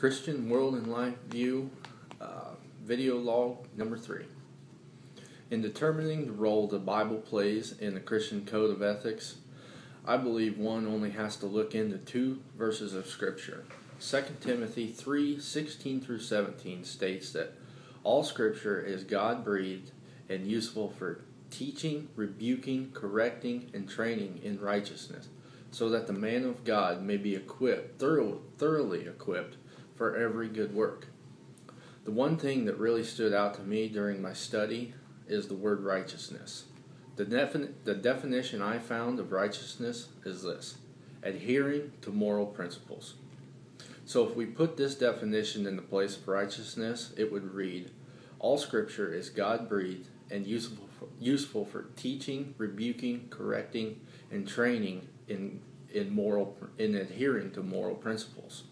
Christian World and Life View, video log number 3. In determining the role the Bible plays in the Christian code of ethics, I believe one only has to look into 2 verses of Scripture. 2 Timothy 3:16 through 17 states that all Scripture is God-breathed and useful for teaching, rebuking, correcting, and training in righteousness, so that the man of God may be equipped, thoroughly equipped for every good work. The one thing that really stood out to me during my study is the word righteousness. The definition I found of righteousness is this: adhering to moral principles. So if we put this definition in the place of righteousness, it would read, all Scripture is God-breathed and useful for teaching, rebuking, correcting, and training in adhering to moral principles.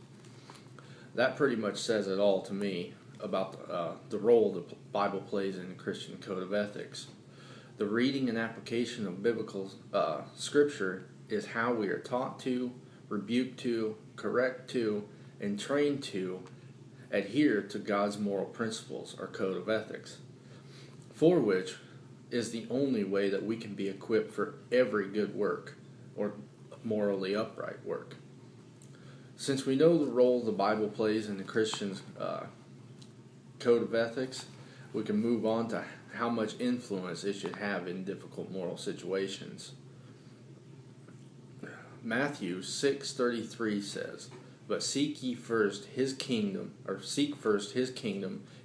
That pretty much says it all to me about the role the Bible plays in the Christian code of ethics. The reading and application of biblical Scripture is how we are taught to, rebuked to, correct to, and trained to adhere to God's moral principles or code of ethics, for which is the only way that we can be equipped for every good work or morally upright work. Since we know the role the Bible plays in the Christian's code of ethics, we can move on to how much influence it should have in difficult moral situations. Matthew 6:33 says, "But seek first his kingdom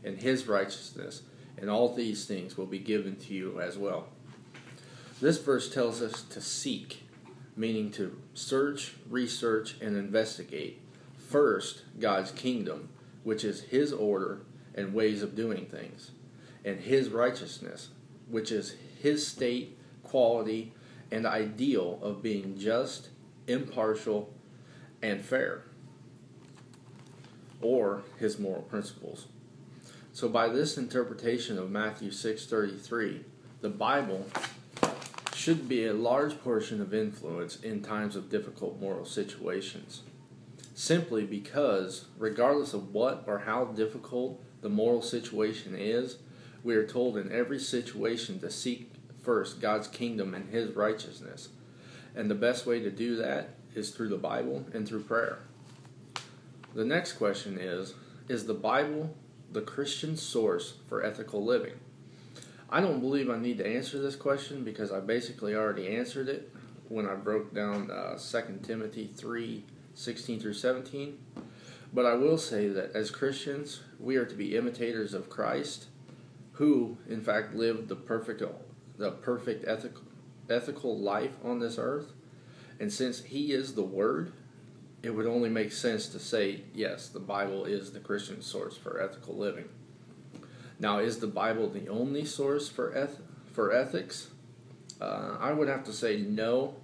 and his righteousness, and all these things will be given to you as well." This verse tells us to seek, meaning to search, research, and investigate first God's kingdom, which is his order and ways of doing things, and his righteousness, which is his state, quality, and ideal of being just, impartial, and fair, or his moral principles. So by this interpretation of Matthew 6:33, the Bible should be a large portion of influence in times of difficult moral situations, simply because regardless of what or how difficult the moral situation is, we are told in every situation to seek first God's kingdom and his righteousness. And the best way to do that is through the Bible and through prayer. The next question is the Bible the Christian source for ethical living? I don't believe I need to answer this question because I basically already answered it when I broke down 2 Timothy 3:16 through 17. But I will say that as Christians, we are to be imitators of Christ, who, in fact, lived the perfect ethical life on this earth. And since he is the Word, it would only make sense to say, yes, the Bible is the Christian source for ethical living. Now, is the Bible the only source for ethics? I would have to say no,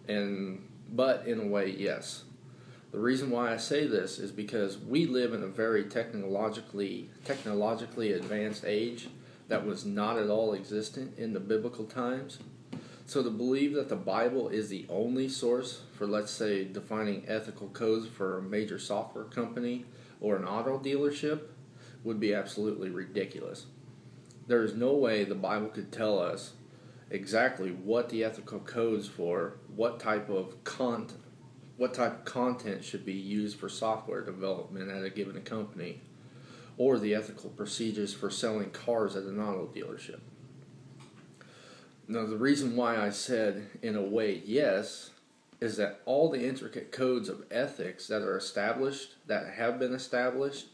but in a way, yes. The reason why I say this is because we live in a very technologically advanced age that was not at all existent in the biblical times. So to believe that the Bible is the only source for, let's say, defining ethical codes for a major software company or an auto dealership would be absolutely ridiculous. There is no way the Bible could tell us exactly what the ethical codes for, what type of content should be used for software development at a given company, or the ethical procedures for selling cars at an auto dealership. Now, the reason why I said, in a way, yes, is that all the intricate codes of ethics that have been established,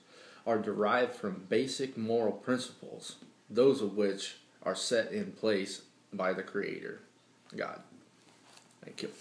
are derived from basic moral principles, those of which are set in place by the Creator, God. Thank you.